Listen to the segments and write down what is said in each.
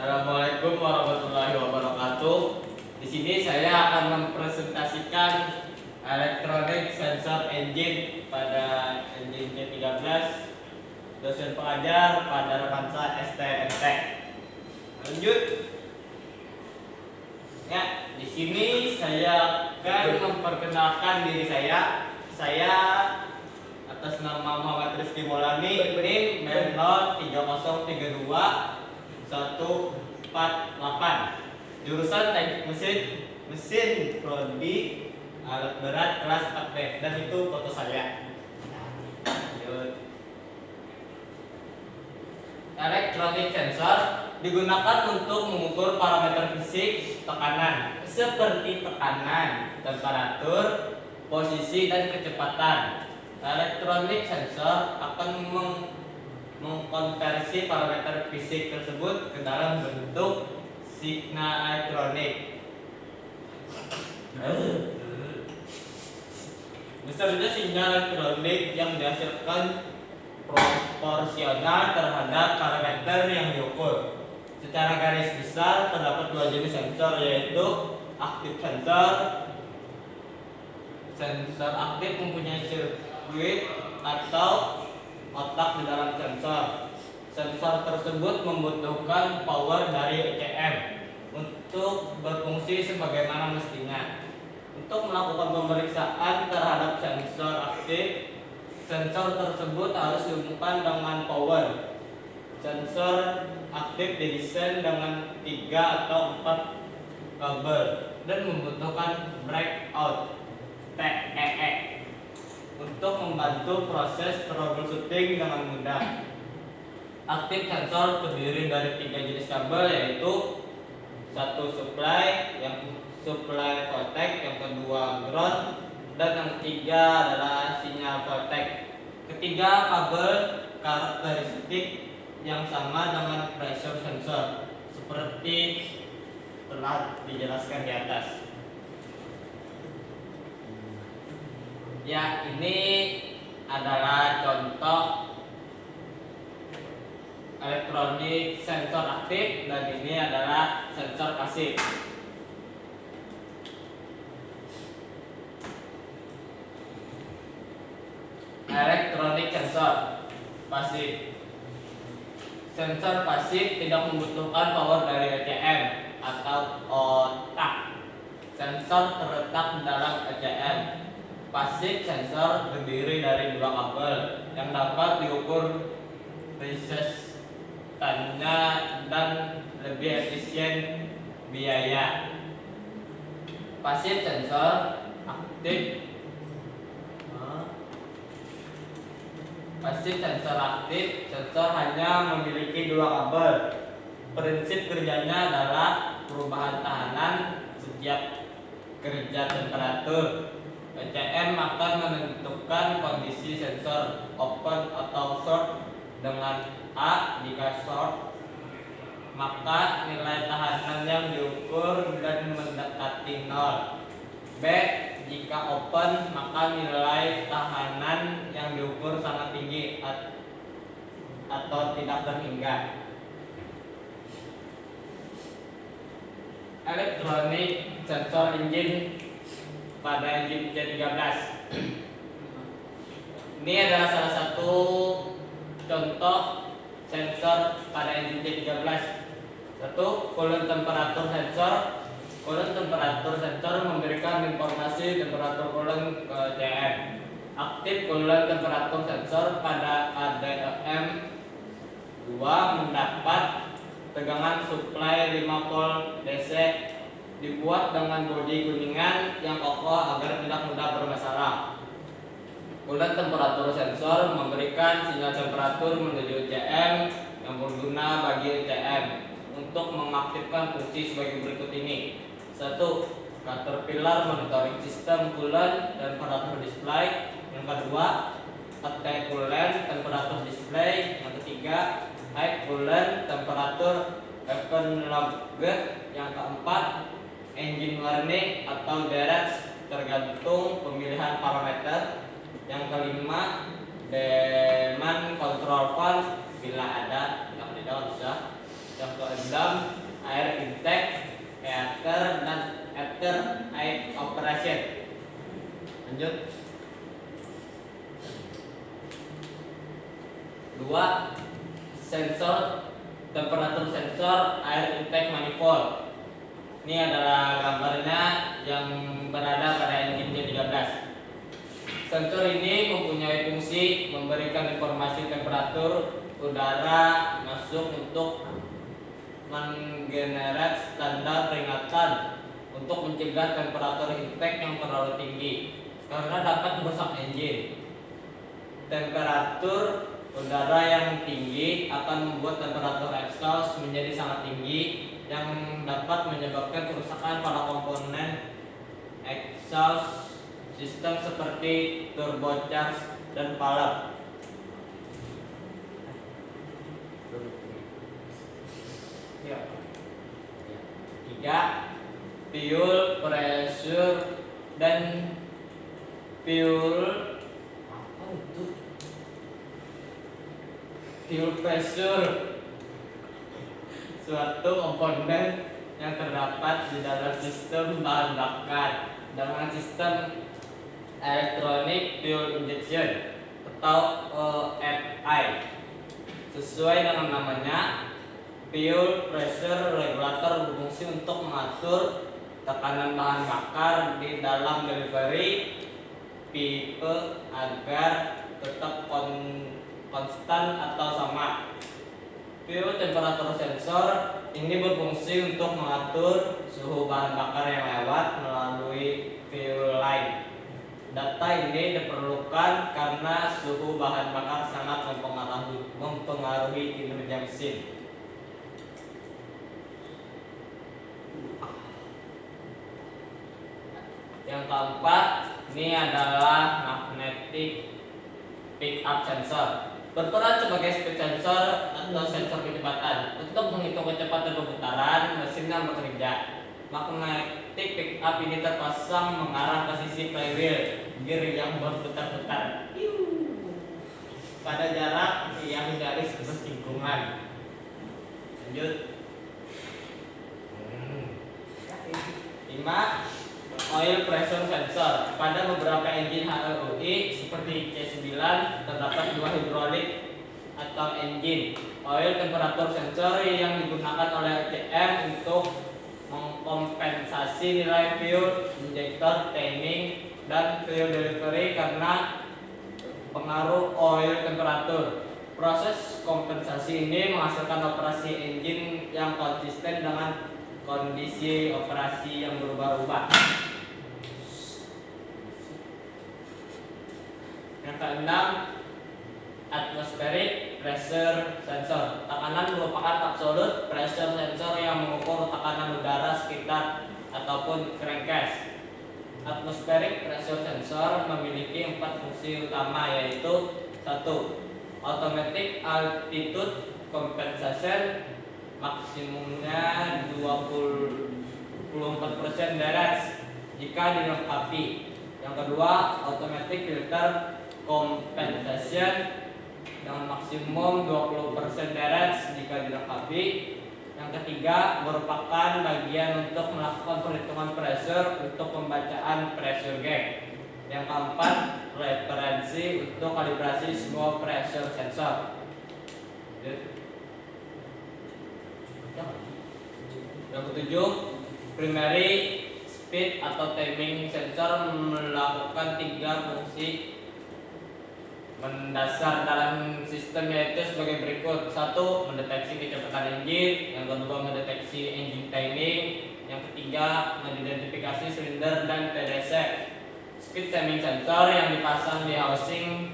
Assalamualaikum warahmatullahi wabarakatuh. Di sini saya akan mempresentasikan elektronik sensor engine pada engine C13 dosen pengajar pada Remansa STMT. Lanjut. Ya, di sini saya akan memperkenalkan diri saya. Saya atas nama Muhammad Rizky Maulani, NIM 3032 148, jurusan teknik mesin prodi alat berat kelas 4B, dan itu foto saya. Elektronik sensor digunakan untuk mengukur parameter fisik tekanan seperti tekanan, temperatur, posisi, dan kecepatan. Elektronik sensor akan mengkonversi parameter fisik tersebut ke dalam bentuk signal elektronik. Besarnya sinyal elektronik yang dihasilkan proporsional terhadap parameter yang diukur. Secara garis besar terdapat dua jenis sensor, yaitu aktif sensor. Sensor aktif mempunyai sirkuit atau otak di dalam sensor. Sensor tersebut membutuhkan power dari ECM untuk berfungsi sebagaimana mestinya. Untuk melakukan pemeriksaan terhadap sensor aktif, sensor tersebut harus dihubungkan dengan power. Sensor aktif didesain dengan 3 atau 4 kabel dan membutuhkan breakout (TEE) untuk membantu proses troubleshooting dengan mudah. Aktif sensor terdiri dari 3 jenis kabel, yaitu satu supply, yang supply voltage, yang kedua ground, dan yang ketiga adalah sinyal voltage. Ketiga kabel karakteristik yang sama dengan pressure sensor seperti telah dijelaskan di atas. Ya, ini adalah contoh elektronik sensor aktif, dan ini adalah sensor pasif. Elektronik sensor pasif. Sensor pasif tidak membutuhkan power dari ECM atau otak. Sensor terletak dalam ECM. Pasif sensor terdiri dari 2 kabel yang dapat diukur resistannya dan lebih efisien biaya. Pasif sensor aktif. Pasif sensor aktif, sensor hanya memiliki 2 kabel. Prinsip kerjanya adalah perubahan tahanan setiap kerja temperatur. ECM akan menentukan kondisi sensor open atau short dengan A. Jika short, maka nilai tahanan yang diukur dan mendekati 0. B. Jika open, maka nilai tahanan yang diukur sangat tinggi atau tidak terhingga. Elektronik sensor engine pada engine C13. Ini adalah salah satu contoh sensor pada engine C13. 1. Coolant temperatur sensor. Coolant temperatur sensor memberikan informasi temperatur coolant ke CM. Aktif coolant temperatur sensor pada ADM 2 mendapat tegangan supply 5 volt DC. Dibuat dengan bodi kuningan yang kokoh agar tidak mudah bermasalah. Coolant temperatur sensor memberikan sinyal temperatur menuju CM yang berguna bagi CM untuk mengaktifkan fungsi sebagai berikut ini. 1. Caterpillar monitoring system coolant temperatur display. Yang kedua, AT coolant temperatur display. Yang ketiga, high coolant temperatur event log. Yang keempat, engine warning atau DRS tergantung pemilihan parameter. Yang kelima, demand control valve bila ada, tidak bisa. Yang keenam, dalam air intake, heater, dan after air operation. Lanjut. 2. Sensor temperatur sensor air intake manifold. Ini adalah gambarnya yang berada pada engine J13. Sensor ini mempunyai fungsi memberikan informasi temperatur udara masuk untuk menggenerate standar peringatan untuk mencegah temperatur intake yang terlalu tinggi karena dapat merusak engine. Temperatur udara yang tinggi akan membuat temperatur exhaust menjadi sangat tinggi yang dapat menyebabkan kerusakan pada komponen exhaust sistem seperti turbocharger dan valve. 3. Fuel pressure dan fuel pressure suatu komponen yang terdapat di dalam sistem bahan bakar dengan sistem electronic fuel injection atau EFI. Sesuai dengan namanya, fuel pressure regulator berfungsi untuk mengatur tekanan bahan bakar di dalam delivery pipe agar tetap konstan atau sama. Fuel temperature sensor ini berfungsi untuk mengatur suhu bahan bakar yang lewat melalui fuel line. Data ini diperlukan karena suhu bahan bakar sangat mempengaruhi kinerja mesin. Yang keempat, ini adalah magnetic pickup sensor. Berperan sebagai speed sensor atau sensor kecepatan. Untuk menghitung kecepatan perputaran mesin yang bekerja, magnetic pickup ini terpasang mengarah ke sisi flywheel gear yang berputar-putar pada jarak yang dari sebersinggungan. Lanjut. 5. Oil pressure sensor. Pada beberapa engine HRUI seperti C9 terdapat 2 hidrolik atau engine oil temperature sensor yang digunakan oleh OCM untuk mengkompensasi nilai fuel injector timing dan fuel delivery karena pengaruh oil temperatur. Proses kompensasi ini menghasilkan operasi engine yang konsisten dengan kondisi operasi yang berubah-ubah. Yang keenam, atmospheric pressure sensor. Tekanan merupakan absolute pressure sensor yang mengukur tekanan udara sekitar ataupun crankcase. Atmospheric pressure sensor memiliki 4 fungsi utama, yaitu 1. Automatic altitude compensation, maksimumnya 24% deraj jika dilengkapi. Yang kedua, automatic filter compensation dengan maksimum 20% deraj jika dilengkapi. Yang ketiga, merupakan bagian untuk melakukan perhitungan pressure untuk pembacaan pressure gauge. Yang keempat, referensi untuk kalibrasi semua pressure sensor. Yang ketujuh, primary speed atau timing sensor melakukan 3 fungsi mendasar dalam sistem, yaitu sebagai berikut. 1. Mendeteksi kecepatan engine. Yang kedua, mendeteksi engine timing. Yang ketiga, mengidentifikasi silinder dan PDC. Speed timing sensor yang dipasang di housing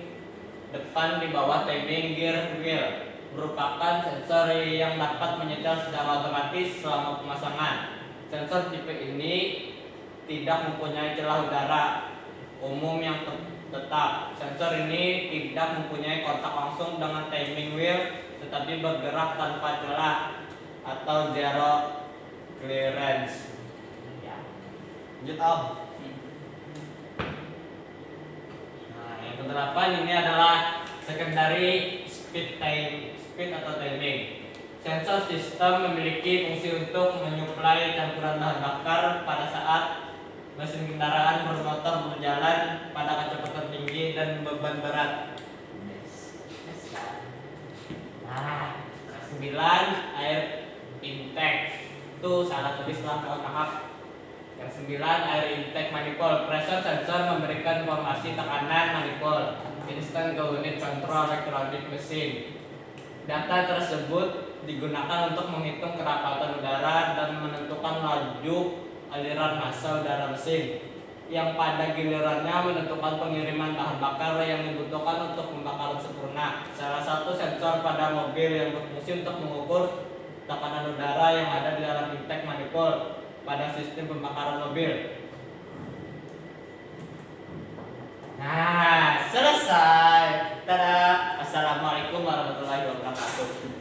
depan di bawah timing gear wheel merupakan sensor yang dapat menyetel secara otomatis selama pemasangan. Sensor tipe ini tidak mempunyai celah udara umum yang tetap. Sensor ini tidak mempunyai kontak langsung dengan timing wheel, tetapi bergerak tanpa celah atau zero clearance. Ya. Lanjut Om. Nah, yang ke-8 ini adalah secondary speed atau timing. Sensor sistem memiliki fungsi untuk menyuplai campuran bahan bakar pada saat mesin kendaraan bermotor berjalan pada kecepatan tinggi dan beban berat. Nah, 9 air intake itu salah tulislah kakak. Yang 9 air intake manifold. Pressure sensor memberikan informasi tekanan manifold instant ke unit kontrol elektronik mesin. Data tersebut digunakan untuk menghitung kerapatan udara dan menentukan laju aliran massa udara mesin, yang pada gilirannya menentukan pengiriman bahan bakar yang dibutuhkan untuk pembakaran sempurna. Salah satu sensor pada mobil yang berfungsi untuk mengukur tekanan udara yang ada di dalam intake manifold pada sistem pembakaran mobil. Nah, selesai. Tada. Assalamualaikum warahmatullahi wabarakatuh.